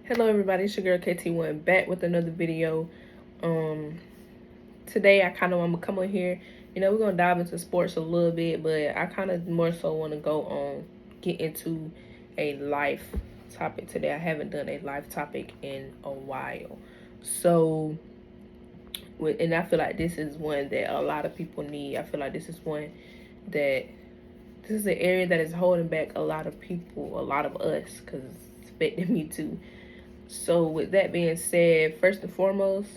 Hello everybody, it's your girl KT1 back with another video. Today I kind of want to come on here. We're going to dive into sports a little bit, but I kind of more so want to go on, get into a life topic today. I haven't done a life topic in a while. So, and I feel like this is one that a lot of people need. I feel like this is one that, this is an area that is holding back a lot of people, a lot of us, because it's affecting me too. So with that being said, first and foremost,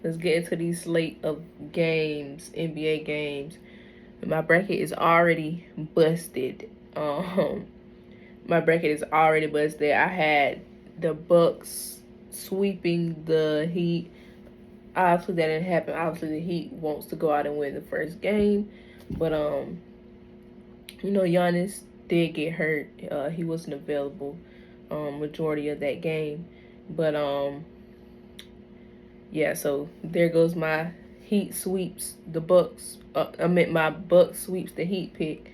let's get into these slate of games, NBA games. My bracket is already busted. My bracket is already busted. I had the Bucks sweeping the Heat. Obviously that didn't happen. Obviously the Heat wants to go out and win the first game. But Giannis did get hurt. He wasn't available majority of that game. But yeah, so there goes my Heat sweeps the Bucks. My Bucks sweeps the Heat pick.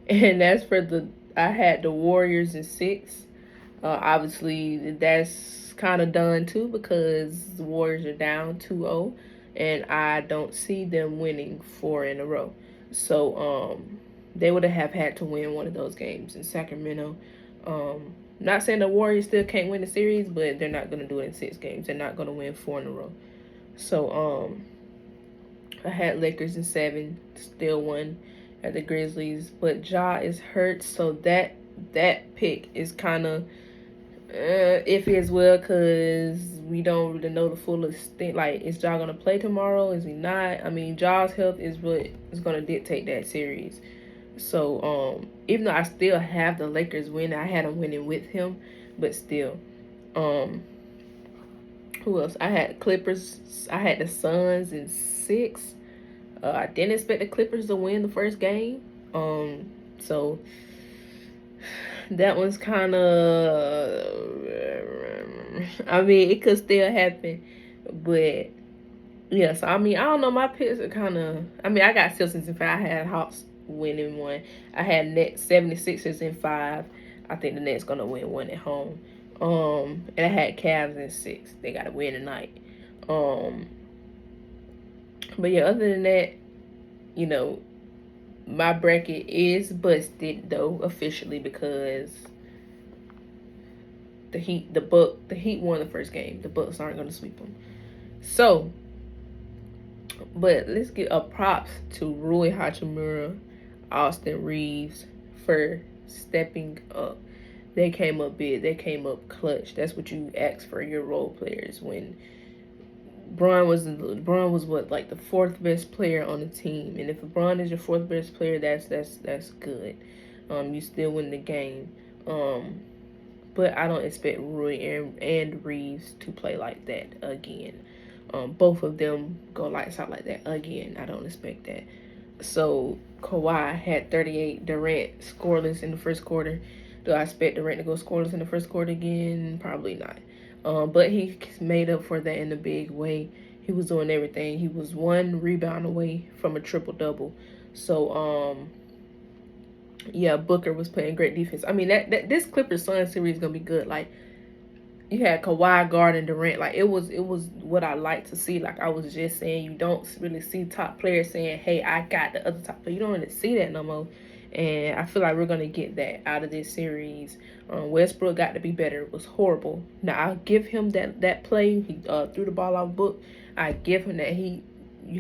And as for I had the Warriors in 6. Obviously that's kind of done too because the Warriors are down 2-0 and I don't see them winning 4 in a row. So they would have had to win one of those games in Sacramento. Not saying the Warriors still can't win the series, but they're not going to do it in 6 games. They're not going to win 4 in a row. So I had Lakers in 7, still won at the Grizzlies, but Ja is hurt, so that pick is kind of iffy as well because we don't really know the full extent. Like, is Ja gonna play tomorrow? Is he not? I mean, Ja's health is what is gonna dictate that series. So even though I still have the Lakers win, I had them winning with him, but still, who else? I had Clippers. I had the Suns in 6. I didn't expect the Clippers to win the first game. So that one's kind of, I mean, it could still happen, but yeah. So I mean, I don't know. My picks are kind of. I mean, I got Celtics in 5. I had Hawks winning 1. I had Nets 76ers in 5. I think the Nets gonna win 1 at home. And I had Cavs in 6. They gotta win tonight. But yeah, other than that, my bracket is busted though officially because the Heat won the first game. The Bucks aren't gonna sweep them. So, but let's give a props to Rui Hachimura, Austin Reeves for stepping up. They came up big. They came up clutch. That's what you ask for your role players when Bron was what, like the 4th best player on the team, and if LeBron is your 4th best player, that's good. You still win the game. But I don't expect Rui and Reeves to play like that again. Both of them go lights out like that again. I don't expect that. So Kawhi had 38. Durant scoreless in the first quarter. Do I expect Durant to go scoreless in the first quarter again? Probably not. But he made up for that in a big way. He was doing everything. He was 1 rebound away from a triple-double. So, yeah, Booker was playing great defense. I mean, this Clippers Suns series is gonna be good. Like, you had Kawhi guarding Durant. Like, it was what I like to see. Like I was just saying, you don't really see top players saying, "Hey, I got the other top." But you don't really see that no more. And I feel like we're going to get that out of this series. Westbrook got to be better. It was horrible. Now, I'll give him that play. He threw the ball off Book. I give him that. You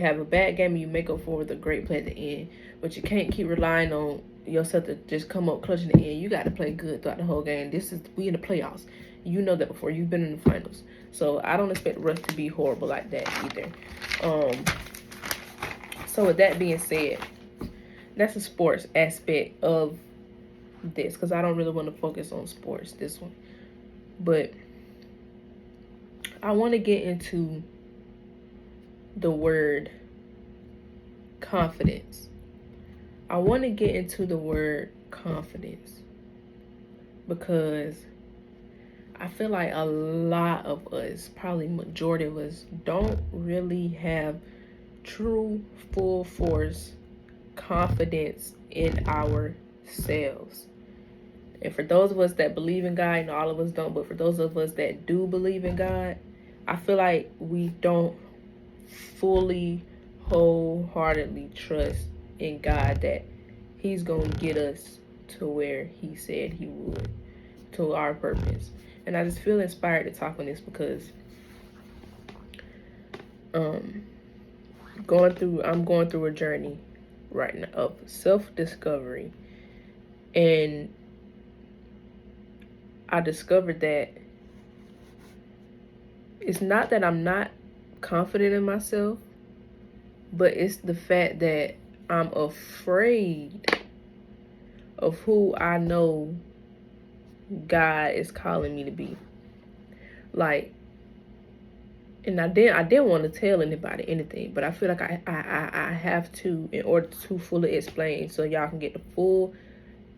have a bad game and you make up for with a great play at the end. But you can't keep relying on yourself to just come up clutch in the end. You got to play good throughout the whole game. We in the playoffs. You know that before. You've been in the finals. So, I don't expect Russ to be horrible like that either. So, with that being said, that's the sports aspect of this because I don't really want to focus on sports this one, but I want to get into the word confidence. I want to get into the word confidence because I feel like a lot of us, probably majority of us, don't really have true full force confidence in ourselves. And for those of us that believe in God, and all of us don't, but for those of us that do believe in God, I feel like we don't fully, wholeheartedly trust in God that He's going to get us to where He said He would, to our purpose. And I just feel inspired to talk on this because I'm going through a journey right now of self-discovery, and I discovered that it's not that I'm not confident in myself, but it's the fact that I'm afraid of who I know God is calling me to be. Like, and I didn't want to tell anybody anything, but I feel like I have to, in order to fully explain, so y'all can get the full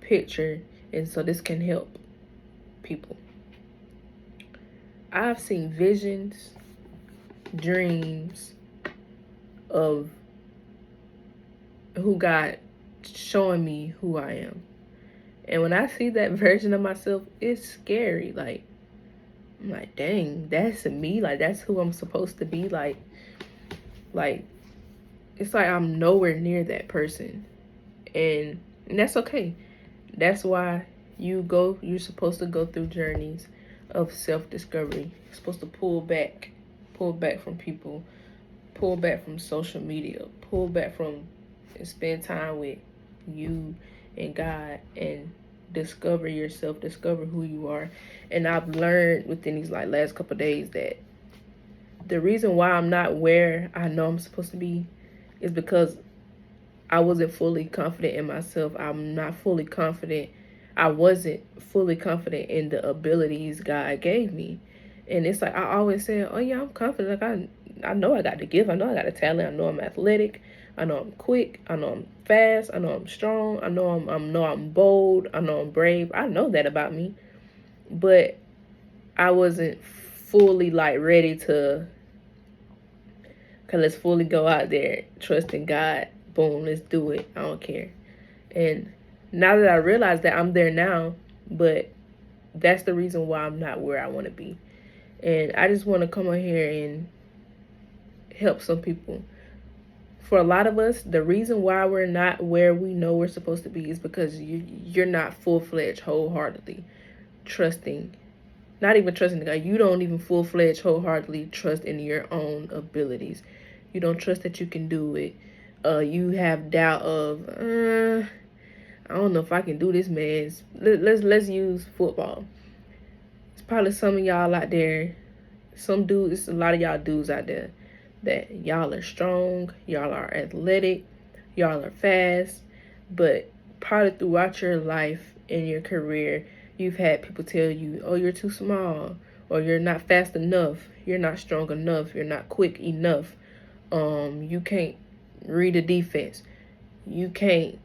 picture, and so this can help people. I've seen visions, dreams of who God showing me who I am. And when I see that version of myself, it's scary. Like, I'm like, dang, that's me. Like, that's who I'm supposed to be. Like, it's like I'm nowhere near that person. And that's okay. That's why you're supposed to go through journeys of self-discovery. You're supposed to pull back from people, pull back from social media, pull back from and spend time with you and God and discover yourself, discover who you are. And I've learned within these last couple of days that the reason why I'm not where I know I'm supposed to be is because I wasn't fully confident in myself. I'm not fully confident. I wasn't fully confident in the abilities God gave me. And it's like I always say, oh yeah, I'm confident. Like I know I got the gift. I know I got the talent. I know I'm athletic. I know I'm quick. I know I'm fast. I know I'm strong. I know I'm bold. I know I'm brave. I know that about me. But I wasn't fully ready to, okay, let's fully go out there, trusting God. Boom, let's do it. I don't care. And now that I realize that, I'm there now, but that's the reason why I'm not where I want to be. And I just want to come on here and help some people. For a lot of us, the reason why we're not where we know we're supposed to be is because you're not full-fledged, wholeheartedly trusting, not even trusting God. You don't even full-fledged, wholeheartedly trust in your own abilities. You don't trust that you can do it. You have doubt of, I don't know if I can do this, man. Let's use football. It's probably some of y'all out there, some dudes, it's a lot of y'all dudes out there that y'all are strong, y'all are athletic, y'all are fast, but probably throughout your life and your career, you've had people tell you, oh, you're too small, or you're not fast enough, you're not strong enough, you're not quick enough, you can't read a defense, you can't,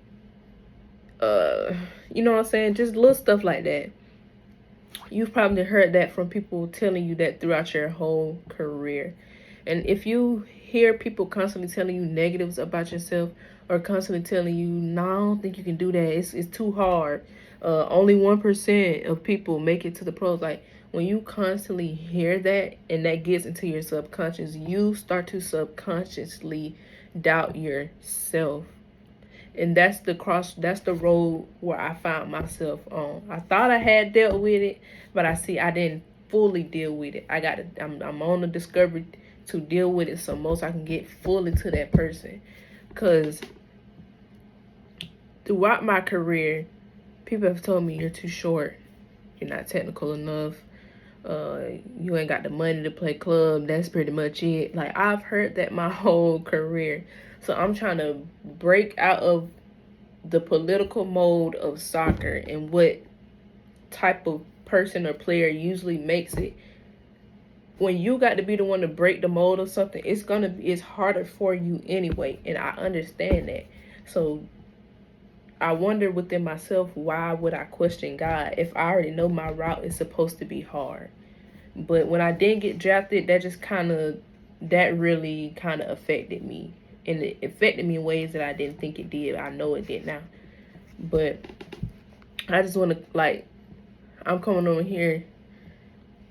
you know what I'm saying, just little stuff like that. You've probably heard that from people telling you that throughout your whole career. And if you hear people constantly telling you negatives about yourself, or constantly telling you, no, I don't think you can do that, it's too hard, only 1% of people make it to the pros. Like, when you constantly hear that and that gets into your subconscious, you start to subconsciously doubt yourself. And that's the road where I found myself on. I thought I had dealt with it, but I didn't fully deal with it. I'm on the discovery to deal with it, so most I can get fully to that person. Because throughout my career, people have told me, you're too short, you're not technical enough, you ain't got the money to play club, that's pretty much it. Like, I've heard that my whole career. So I'm trying to break out of the political mode of soccer and what type of person or player usually makes it. When you got to be the one to break the mold of something, it's harder for you anyway, and I understand that. So I wonder within myself, why would I question God if I already know my route is supposed to be hard? But when I didn't get drafted, that really kind of affected me. And it affected me in ways that I didn't think it did. I know it did now. But I just want to, like, I'm coming over here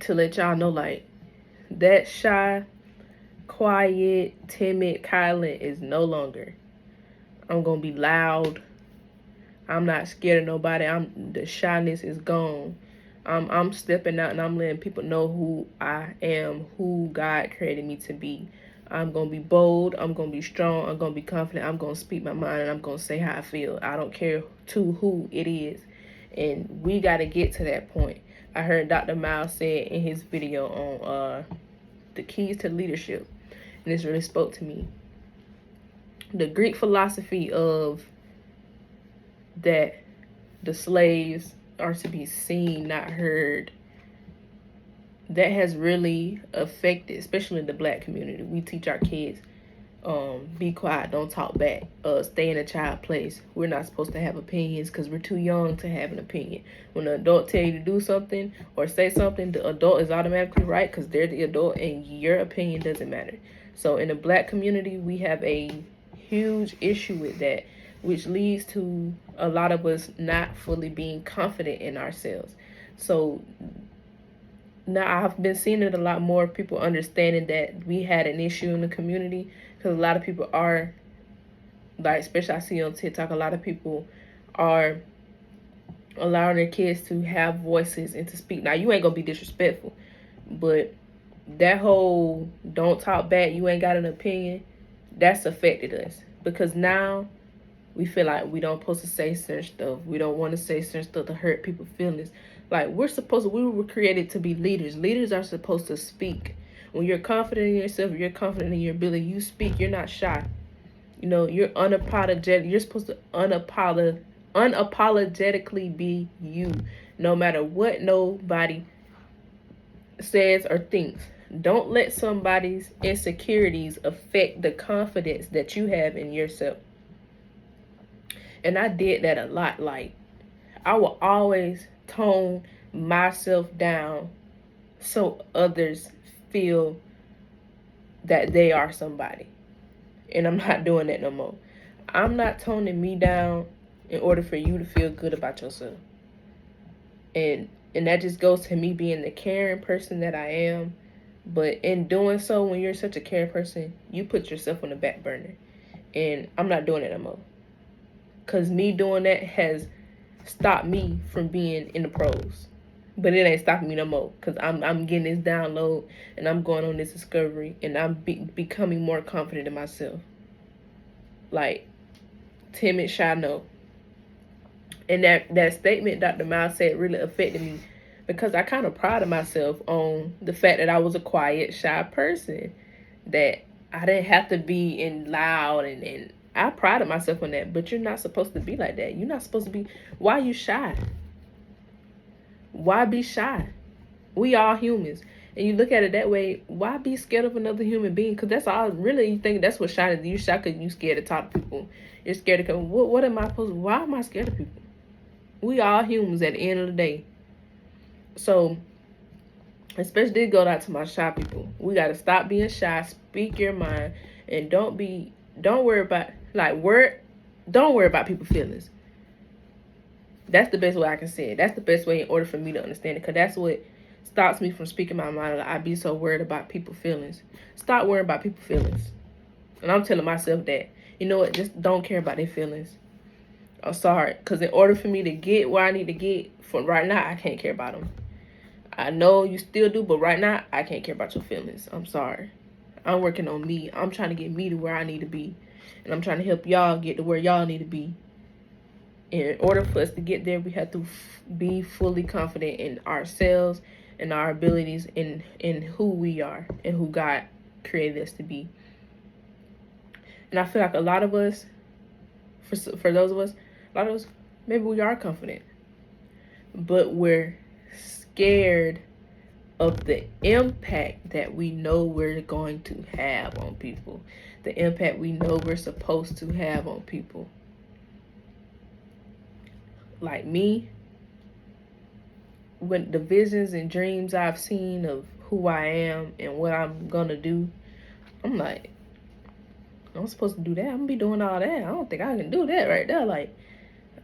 to let y'all know, like, that shy, quiet, timid Kylan is no longer. I'm going to be loud. I'm not scared of nobody. The shyness is gone. I'm stepping out and I'm letting people know who I am, who God created me to be. I'm going to be bold. I'm going to be strong. I'm going to be confident. I'm going to speak my mind and I'm going to say how I feel. I don't care to who it is. And we got to get to that point. I heard Dr. Miles say in his video on the keys to leadership. And this really spoke to me. The Greek philosophy of that the slaves are to be seen, not heard, that has really affected, especially in the Black community. We teach our kids, be quiet, don't talk back, stay in a child place. We're not supposed to have opinions because we're too young to have an opinion. When an adult tell you to do something or say something, the adult is automatically right because they're the adult and your opinion doesn't matter. So in the Black community, we have a huge issue with that, which leads to a lot of us not fully being confident in ourselves. So now I've been seeing it a lot more, people understanding that we had an issue in the community, because a lot of people are, like, especially I see on TikTok, a lot of people are allowing their kids to have voices and to speak. Now, you ain't gonna be disrespectful, but that whole don't talk back, you ain't got an opinion, that's affected us, because now we feel like we don't supposed to say certain stuff. We don't want to say certain stuff to hurt people's feelings. Like, we were created to be leaders. Leaders are supposed to speak. When you're confident in yourself, you're confident in your ability, you speak, you're not shy. You know, you're unapologetic. You're supposed to unapologetically be you, no matter what nobody says or thinks. Don't let somebody's insecurities affect the confidence that you have in yourself. And I did that a lot. Like, I will always tone myself down so others feel that they are somebody. And I'm not doing that no more. I'm not toning me down in order for you to feel good about yourself. And that just goes to me being the caring person that I am. But in doing so, when you're such a caring person, you put yourself on the back burner. And I'm not doing it no more. Because me doing that has stopped me from being in the pros. But it ain't stopping me no more. Because I'm getting this download and I'm going on this discovery. And I'm becoming more confident in myself. Like, timid, shy, no. And that statement Dr. Miles said really affected me. Because I kind of prided myself on the fact that I was a quiet, shy person. That I didn't have to be in loud and I prided myself on that, but you're not supposed to be like that. You're not supposed to be. Why are you shy? Why be shy? We all humans. And you look at it that way, why be scared of another human being? Because that's all, really, you think that's what shy is. You're shy because you're scared to talk to people. You're scared to come. What am I supposed to, why am I scared of people? We all humans at the end of the day. So, especially go out to my shy people. We got to stop being shy, speak your mind, and don't worry about, don't worry about people's feelings. That's the best way I can say it. That's the best way in order for me to understand it. Because that's what stops me from speaking my mind. I be so worried about people's feelings. Stop worrying about people's feelings. And I'm telling myself that. You know what? Just don't care about their feelings. I'm sorry. Because in order for me to get where I need to get, for right now, I can't care about them. I know you still do, but right now, I can't care about your feelings. I'm sorry. I'm working on me. I'm trying to get me to where I need to be. And I'm trying to help y'all get to where y'all need to be. In order for us to get there, we have to be fully confident in ourselves and our abilities in who we are and who God created us to be. And I feel like a lot of us, for those of us, a lot of us, maybe we are confident, but we're scared of the impact that we know we're going to have on people, the impact we know we're supposed to have on people. Like me, when the visions and dreams I've seen of who I am and what I'm gonna do, I'm like, I'm supposed to do that. I'm gonna be doing all that. I don't think I can do that right there. Like,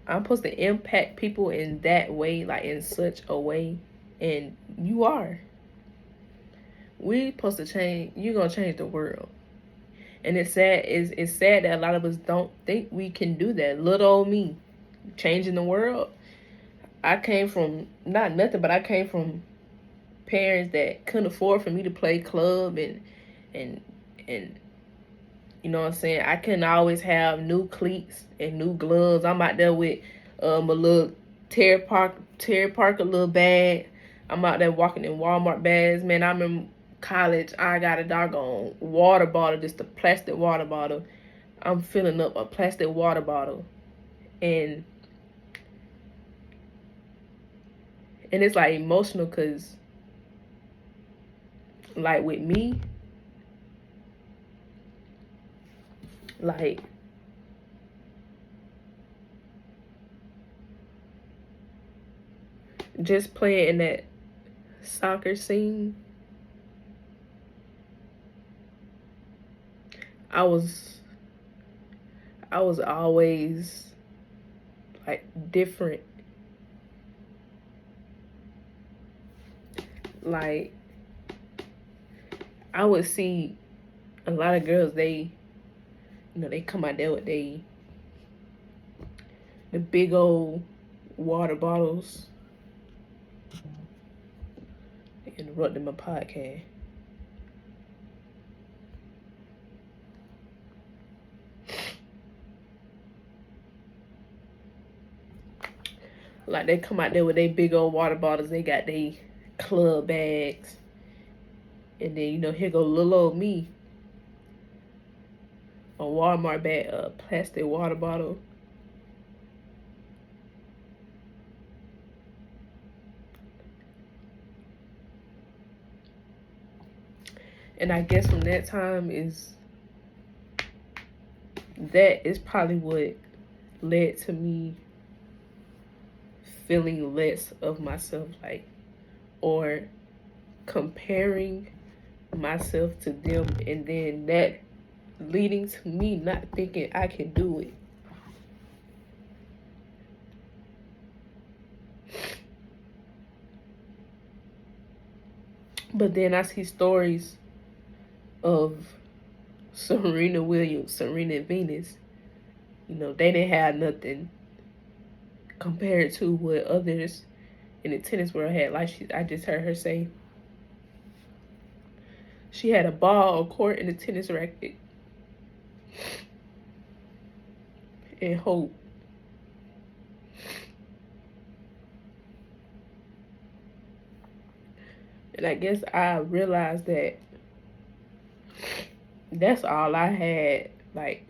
I'm supposed to impact people in that way, like in such a way. And you are. We supposed to change. You're gonna change the world. And it's sad. It's sad that a lot of us don't think we can do that. Little old me, changing the world. I came from not nothing, but I came from parents that couldn't afford for me to play club and and you know what I'm saying. I couldn't always have new cleats and new gloves. I'm out there with a little Terry Parker little bag. I'm out there walking in Walmart bags. Man, I'm in college. I got a doggone water bottle, just a plastic water bottle. I'm filling up a plastic water bottle, and it's like emotional because like with me, like just playing in that soccer scene, I was always like different. Like I would see a lot of girls, they come out there with the big old water bottles. They interrupted my podcast. Like they come out there with their big old water bottles. They got their club bags. And then, here go little old me. A Walmart bag, a plastic water bottle. And I guess from that time that is probably what led to me feeling less of myself, like, or comparing myself to them, and then that leading to me not thinking I can do it. But then I see stories of Serena Williams, Serena and Venus. They didn't have nothing compared to what others in the tennis world had. Like I just heard her say, she had a ball, a court, and a tennis racket, and hope. And I guess I realized that that's all I had, like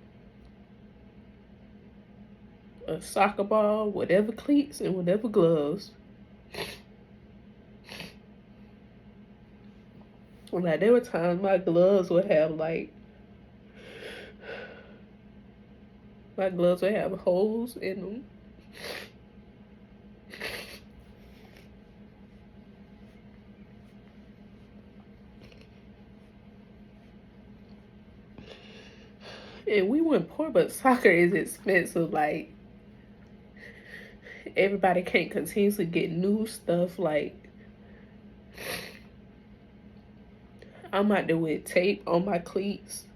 a soccer ball, whatever cleats, and whatever gloves. Like there were times my gloves would have holes in them. And we weren't poor, but soccer is expensive. Like everybody can't continuously get new stuff. Like I'm out there with tape on my cleats.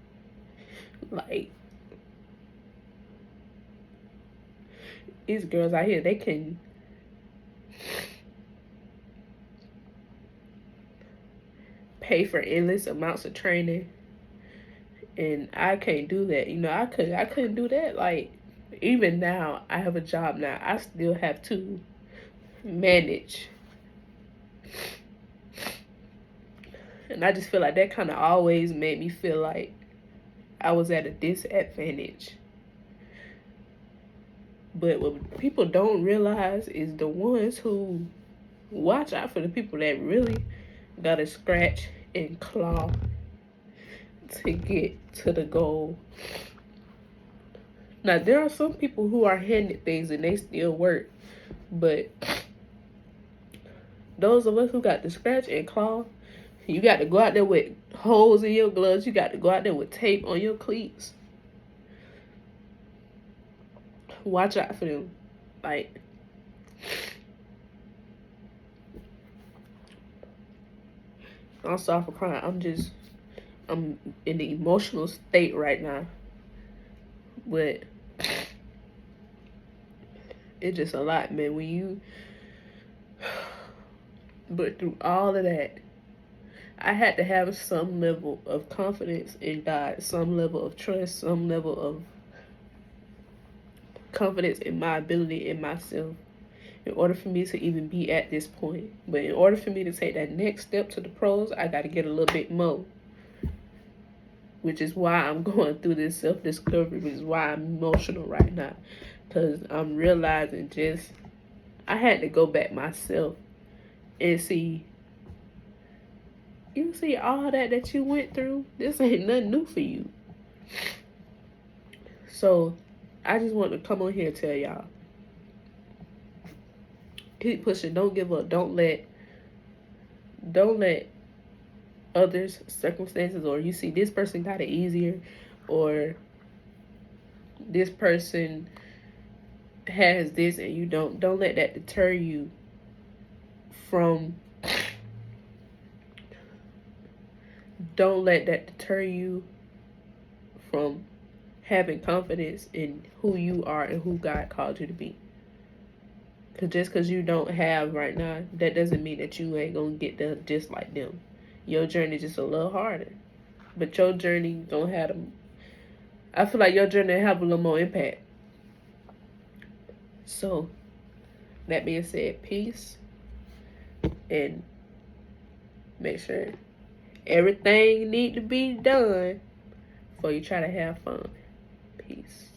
Like these girls out here, they can pay for endless amounts of training, and I can't do that. I couldn't do that. Like even now, I have a job now. I still have to manage, and I just feel like that kind of always made me feel like I was at a disadvantage. But what people don't realize is the ones who watch out for the people that really gotta scratch and claw to get to the goal. Now, there are some people who are handed things and they still work, but those of us who got to scratch and claw, you got to go out there with holes in your gloves. You got to go out there with tape on your cleats. Watch out for them. Like, I'm sorry for crying. I'm in the emotional state right now. But it's just a lot, man. But through all of that, I had to have some level of confidence in God, some level of trust, some level of confidence in my ability in myself in order for me to even be at this point. But in order for me to take that next step to the pros, I got to get a little bit more. Which is why I'm going through this self-discovery, which is why I'm emotional right now. Because I'm realizing I had to go back myself and see, you see all that you went through? This ain't nothing new for you. So, I just want to come on here and tell y'all. Keep pushing. Don't give up. Don't let others' circumstances, or you see this person got it easier, or this person has this and you don't let that deter you from having confidence in who you are and who God called you to be. Because just because you don't have right now, that doesn't mean that you ain't gonna get done just like them. Your journey just a little harder, but your journey gonna have them. I feel like your journey have a little more impact. So, that being said, peace, and make sure everything need to be done before you try to have fun. Peace.